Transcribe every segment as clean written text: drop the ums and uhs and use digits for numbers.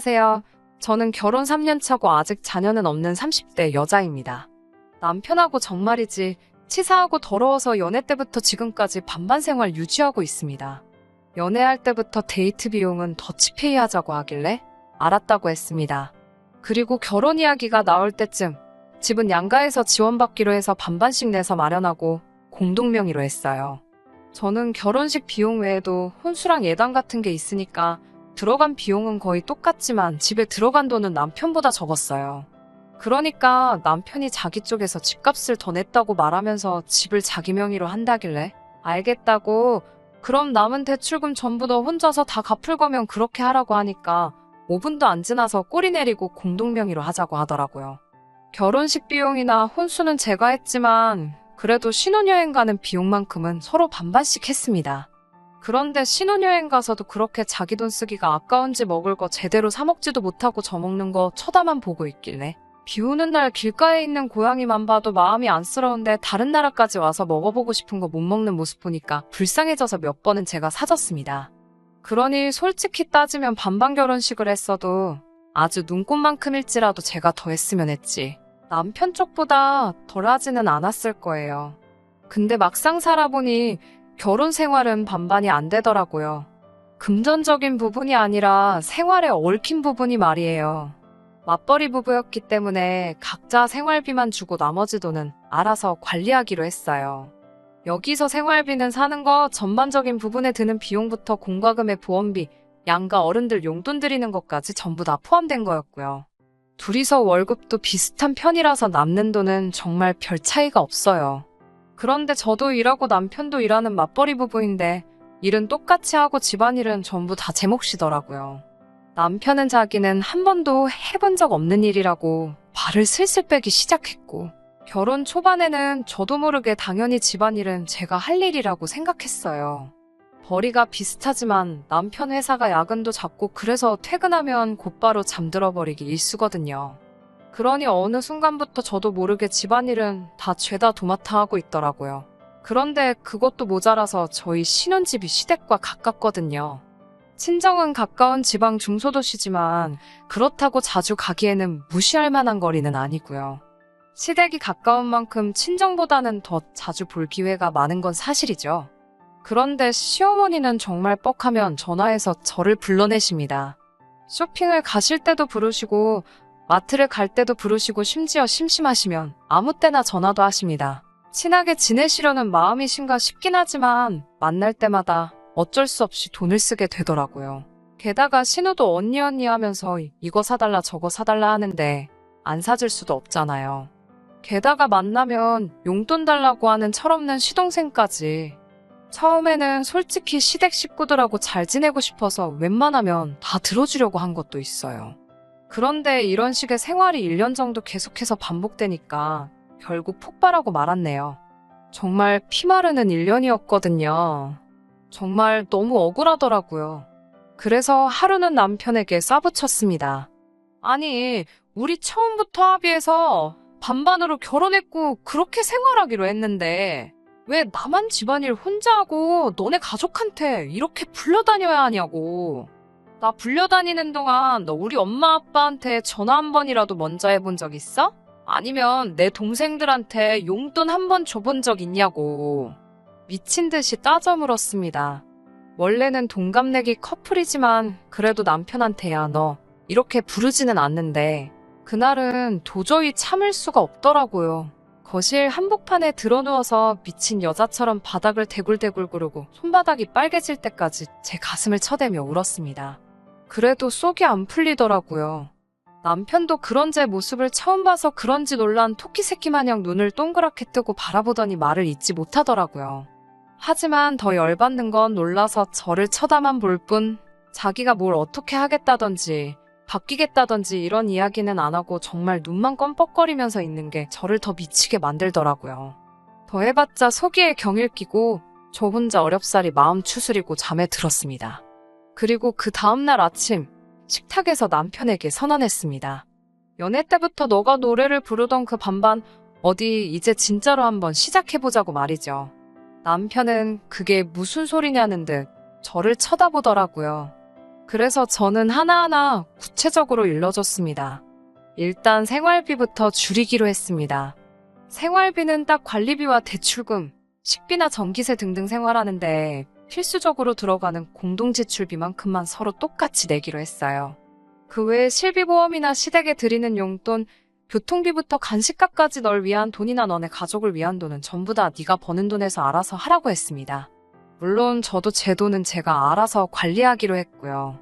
안녕하세요. 저는 결혼 3년 차고 아직 자녀는 없는 30대 여자입니다. 남편하고 정말이지 치사하고 더러워서 연애 때부터 지금까지 반반 생활 유지하고 있습니다. 연애할 때부터 데이트 비용은 더치페이 하자고 하길래 알았다고 했습니다. 그리고 결혼 이야기가 나올 때쯤 집은 양가에서 지원받기로 해서 반반씩 내서 마련하고 공동 명의로 했어요. 저는 결혼식 비용 외에도 혼수랑 예단 같은 게 있으니까 들어간 비용은 거의 똑같지만 집에 들어간 돈은 남편보다 적었어요. 그러니까 남편이 자기 쪽에서 집값을 더 냈다고 말하면서 집을 자기 명의로 한다길래 알겠다고, 그럼 남은 대출금 전부 너 혼자서 다 갚을 거면 그렇게 하라고 하니까 5분도 안 지나서 꼬리 내리고 공동 명의로 하자고 하더라고요. 결혼식 비용이나 혼수는 제가 했지만 그래도 신혼여행 가는 비용만큼은 서로 반반씩 했습니다. 그런데 신혼여행 가서도 그렇게 자기 돈 쓰기가 아까운지 먹을 거 제대로 사 먹지도 못하고 저 먹는 거 쳐다만 보고 있길래 비 오는 날 길가에 있는 고양이만 봐도 마음이 안쓰러운데 다른 나라까지 와서 먹어보고 싶은 거 못 먹는 모습 보니까 불쌍해져서 몇 번은 제가 사줬습니다. 그러니 솔직히 따지면 반반 결혼식을 했어도 아주 눈꽃만큼일지라도 제가 더 했으면 했지 남편 쪽보다 덜 하지는 않았을 거예요. 근데 막상 살아보니 결혼 생활은 반반이 안 되더라고요. 금전적인 부분이 아니라 생활에 얽힌 부분이 말이에요. 맞벌이 부부였기 때문에 각자 생활비만 주고 나머지 돈은 알아서 관리하기로 했어요. 여기서 생활비는 사는 거, 전반적인 부분에 드는 비용부터 공과금의 보험비, 양가 어른들 용돈 드리는 것까지 전부 다 포함된 거였고요. 둘이서 월급도 비슷한 편이라서 남는 돈은 정말 별 차이가 없어요. 그런데 저도 일하고 남편도 일하는 맞벌이 부부인데 일은 똑같이 하고 집안일은 전부 다 제 몫이더라고요. 남편은 자기는 한 번도 해본 적 없는 일이라고 발을 슬슬 빼기 시작했고, 결혼 초반에는 저도 모르게 당연히 집안일은 제가 할 일이라고 생각했어요. 벌이가 비슷하지만 남편 회사가 야근도 잦고 그래서 퇴근하면 곧바로 잠들어 버리기 일쑤거든요. 그러니 어느 순간부터 저도 모르게 집안일은 다 죄다 도맡아 하고 있더라고요. 그런데 그것도 모자라서 저희 신혼집이 시댁과 가깝거든요. 친정은 가까운 지방 중소도시지만 그렇다고 자주 가기에는 무시할 만한 거리는 아니고요. 시댁이 가까운 만큼 친정보다는 더 자주 볼 기회가 많은 건 사실이죠. 그런데 시어머니는 정말 뻑하면 전화해서 저를 불러내십니다. 쇼핑을 가실 때도 부르시고 마트를 갈 때도 부르시고 심지어 심심하시면 아무 때나 전화도 하십니다. 친하게 지내시려는 마음이신가 싶긴 하지만 만날 때마다 어쩔 수 없이 돈을 쓰게 되더라고요. 게다가 신우도 언니 하면서 이거 사달라 저거 사달라 하는데 안 사줄 수도 없잖아요. 게다가 만나면 용돈 달라고 하는 철없는 시동생까지. 처음에는 솔직히 시댁 식구들하고 잘 지내고 싶어서 웬만하면 다 들어주려고 한 것도 있어요. 그런데 이런 식의 생활이 1년 정도 계속해서 반복되니까 결국 폭발하고 말았네요. 정말 피마르는 1년이었거든요. 정말 너무 억울하더라고요. 그래서 하루는 남편에게 쏴붙였습니다. 아니, 우리 처음부터 합의해서 반반으로 결혼했고 그렇게 생활하기로 했는데 왜 나만 집안일 혼자 하고 너네 가족한테 이렇게 불려다녀야 하냐고. 나 불려다니는 동안 너 우리 엄마 아빠한테 전화 한 번이라도 먼저 해본 적 있어? 아니면 내 동생들한테 용돈 한 번 줘본 적 있냐고. 미친 듯이 따져 물었습니다. 원래는 동갑내기 커플이지만 그래도 남편한테야 너 이렇게 부르지는 않는데 그날은 도저히 참을 수가 없더라고요. 거실 한복판에 드러누워서 미친 여자처럼 바닥을 대굴대굴 구르고 손바닥이 빨개질 때까지 제 가슴을 쳐대며 울었습니다. 그래도 속이 안 풀리더라고요. 남편도 그런 제 모습을 처음 봐서 그런지 놀란 토끼 새끼 마냥 눈을 동그랗게 뜨고 바라보더니 말을 잇지 못하더라고요. 하지만 더 열받는 건 놀라서 저를 쳐다만 볼 뿐 자기가 뭘 어떻게 하겠다던지 바뀌겠다던지 이런 이야기는 안 하고 정말 눈만 껌뻑거리면서 있는 게 저를 더 미치게 만들더라고요. 더 해봤자 속이에 경일 끼고 저 혼자 어렵사리 마음 추스리고 잠에 들었습니다. 그리고 그 다음날 아침 식탁에서 남편에게 선언했습니다. 연애 때부터 너가 노래를 부르던 그 반반 어디 이제 진짜로 한번 시작해보자고 말이죠. 남편은 그게 무슨 소리냐는 듯 저를 쳐다보더라고요. 그래서 저는 하나하나 구체적으로 일러줬습니다. 일단 생활비부터 줄이기로 했습니다. 생활비는 딱 관리비와 대출금, 식비나 전기세 등등 생활하는데 필수적으로 들어가는 공동지출비만큼만 서로 똑같이 내기로 했어요. 그 외에 실비보험이나 시댁에 드리는 용돈, 교통비부터 간식값까지 널 위한 돈이나 너네 가족을 위한 돈은 전부 다 네가 버는 돈에서 알아서 하라고 했습니다. 물론 저도 제 돈은 제가 알아서 관리하기로 했고요.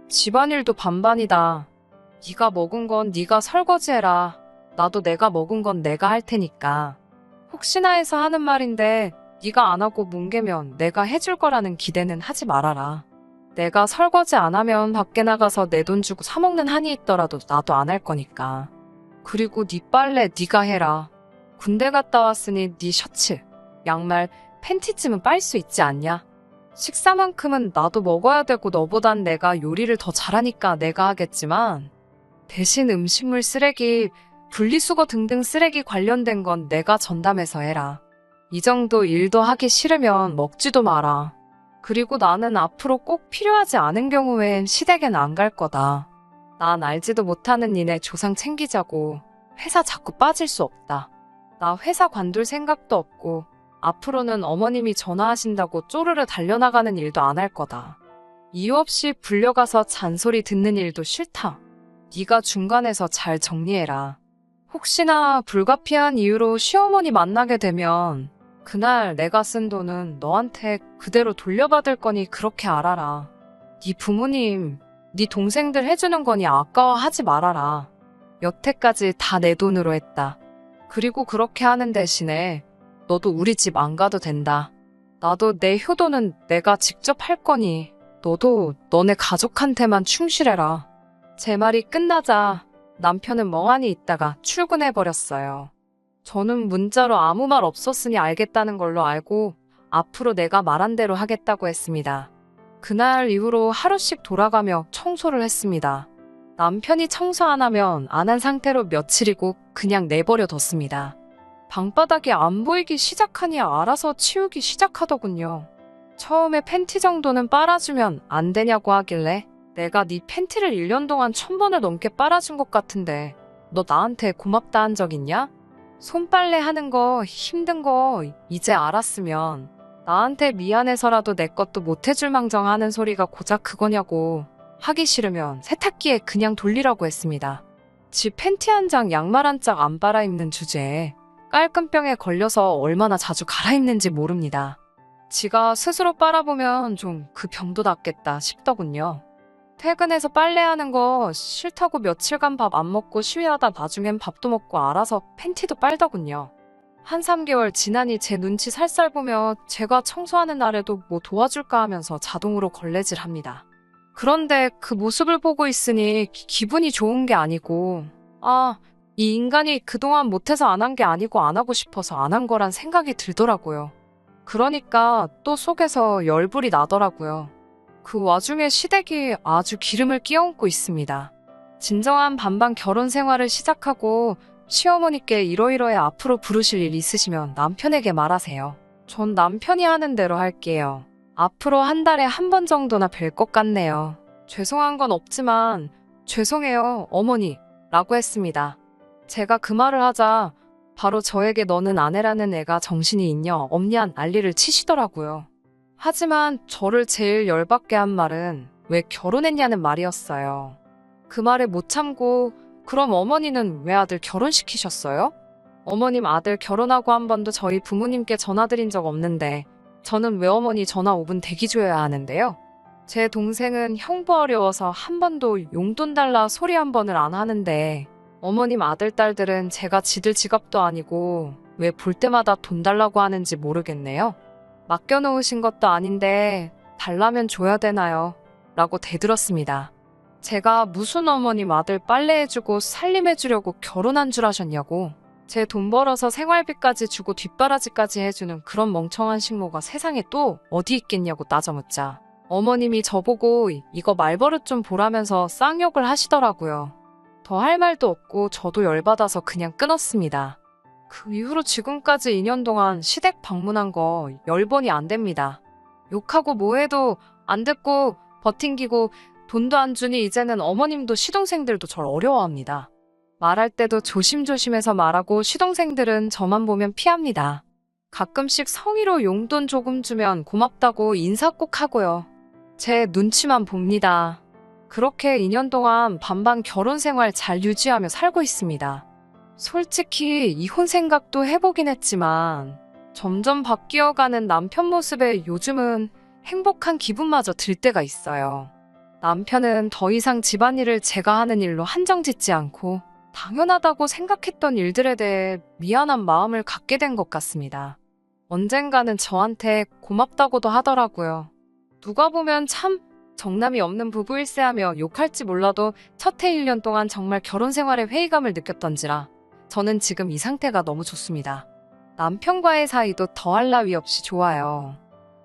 집안일도 반반이다. 네가 먹은 건 네가 설거지해라. 나도 내가 먹은 건 내가 할 테니까. 혹시나 해서 하는 말인데 네가 안 하고 뭉개면 내가 해줄 거라는 기대는 하지 말아라. 내가 설거지 안 하면 밖에 나가서 내 돈 주고 사 먹는 한이 있더라도 나도 안 할 거니까. 그리고 네 빨래 네가 해라. 군대 갔다 왔으니 네 셔츠, 양말, 팬티쯤은 빨 수 있지 않냐? 식사만큼은 나도 먹어야 되고 너보단 내가 요리를 더 잘하니까 내가 하겠지만 대신 음식물 쓰레기, 분리수거 등등 쓰레기 관련된 건 내가 전담해서 해라. 이 정도 일도 하기 싫으면 먹지도 마라. 그리고 나는 앞으로 꼭 필요하지 않은 경우엔 시댁엔 안 갈 거다. 난 알지도 못하는 니네 조상 챙기자고 회사 자꾸 빠질 수 없다. 나 회사 관둘 생각도 없고 앞으로는 어머님이 전화하신다고 쪼르르 달려나가는 일도 안 할 거다. 이유 없이 불려가서 잔소리 듣는 일도 싫다. 네가 중간에서 잘 정리해라. 혹시나 불가피한 이유로 시어머니 만나게 되면 그날 내가 쓴 돈은 너한테 그대로 돌려받을 거니 그렇게 알아라. 네 부모님, 네 동생들 해주는 거니 아까워하지 말아라. 여태까지 다 내 돈으로 했다. 그리고 그렇게 하는 대신에 너도 우리 집 안 가도 된다. 나도 내 효도는 내가 직접 할 거니 너도 너네 가족한테만 충실해라. 제 말이 끝나자 남편은 멍하니 있다가 출근해버렸어요. 저는 문자로 아무 말 없었으니 알겠다는 걸로 알고 앞으로 내가 말한 대로 하겠다고 했습니다. 그날 이후로 하루씩 돌아가며 청소를 했습니다. 남편이 청소 안 하면 안 한 상태로 며칠이고 그냥 내버려 뒀습니다. 방바닥이 안 보이기 시작하니 알아서 치우기 시작하더군요. 처음에 팬티 정도는 빨아주면 안 되냐고 하길래 내가 네 팬티를 1년 동안 1000번을 넘게 빨아준 것 같은데 너 나한테 고맙다 한 적 있냐? 손빨래 하는 거 힘든 거 이제 알았으면 나한테 미안해서라도 내 것도 못 해줄 망정 하는 소리가 고작 그거냐고. 하기 싫으면 세탁기에 그냥 돌리라고 했습니다. 지 팬티 한 장 양말 한 짝 안 빨아입는 주제에 깔끔병에 걸려서 얼마나 자주 갈아입는지 모릅니다. 지가 스스로 빨아보면 좀 그 병도 낫겠다 싶더군요. 퇴근해서 빨래하는 거 싫다고 며칠간 밥 안 먹고 시위하다 나중엔 밥도 먹고 알아서 팬티도 빨더군요. 한 3개월 지나니 제 눈치 살살 보며 제가 청소하는 날에도 뭐 도와줄까 하면서 자동으로 걸레질합니다. 그런데 그 모습을 보고 있으니 기분이 좋은 게 아니고 이 인간이 그동안 못해서 안 한 게 아니고 안 하고 싶어서 안 한 거란 생각이 들더라고요. 그러니까 또 속에서 열불이 나더라고요. 그 와중에 시댁이 아주 기름을 끼얹고 있습니다. 진정한 반반 결혼 생활을 시작하고 시어머니께 이러이러해 앞으로 부르실 일 있으시면 남편에게 말하세요. 전 남편이 하는 대로 할게요. 앞으로 한 달에 한 번 정도나 뵐 것 같네요. 죄송한 건 없지만 죄송해요, 어머니 라고 했습니다. 제가 그 말을 하자 바로 저에게 너는 아내라는 애가 정신이 있냐 없냐 난리를 치시더라고요. 하지만 저를 제일 열받게 한 말은 왜 결혼했냐는 말이었어요. 그 말에 못 참고 그럼 어머니는 왜 아들 결혼시키셨어요? 어머님 아들 결혼하고 한 번도 저희 부모님께 전화드린 적 없는데 저는 왜 어머니 전화 5분 대기줘야 하는데요? 제 동생은 형부 어려워서 한 번도 용돈 달라 소리 한 번을 안 하는데 어머님 아들 딸들은 제가 지들 지갑도 아니고 왜 볼 때마다 돈 달라고 하는지 모르겠네요. 맡겨놓으신 것도 아닌데 달라면 줘야 되나요? 라고 대들었습니다. 제가 무슨 어머님 아들 빨래해주고 살림해주려고 결혼한 줄 아셨냐고. 제 돈 벌어서 생활비까지 주고 뒷바라지까지 해주는 그런 멍청한 식모가 세상에 또 어디 있겠냐고 따져묻자 어머님이 저보고 이거 말버릇 좀 보라면서 쌍욕을 하시더라고요. 더 할 말도 없고 저도 열받아서 그냥 끊었습니다. 그 이후로 지금까지 2년 동안 시댁 방문한 거 10번이 안 됩니다. 욕하고 뭐해도 안 듣고 버팅기고 돈도 안 주니 이제는 어머님도 시동생들도 절 어려워합니다. 말할 때도 조심조심해서 말하고 시동생들은 저만 보면 피합니다. 가끔씩 성의로 용돈 조금 주면 고맙다고 인사 꼭 하고요. 제 눈치만 봅니다. 그렇게 2년 동안 반반 결혼 생활 잘 유지하며 살고 있습니다. 솔직히 이혼 생각도 해보긴 했지만 점점 바뀌어가는 남편 모습에 요즘은 행복한 기분마저 들 때가 있어요. 남편은 더 이상 집안일을 제가 하는 일로 한정짓지 않고 당연하다고 생각했던 일들에 대해 미안한 마음을 갖게 된 것 같습니다. 언젠가는 저한테 고맙다고도 하더라고요. 누가 보면 참 정남이 없는 부부일세 하며 욕할지 몰라도 첫 해 1년 동안 정말 결혼 생활에 회의감을 느꼈던지라 저는 지금 이 상태가 너무 좋습니다. 남편과의 사이도 더할 나위 없이 좋아요.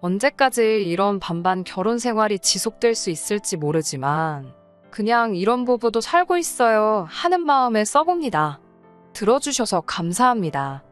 언제까지 이런 반반 결혼 생활이 지속될 수 있을지 모르지만 그냥 이런 부부도 살고 있어요 하는 마음에 써봅니다. 들어주셔서 감사합니다.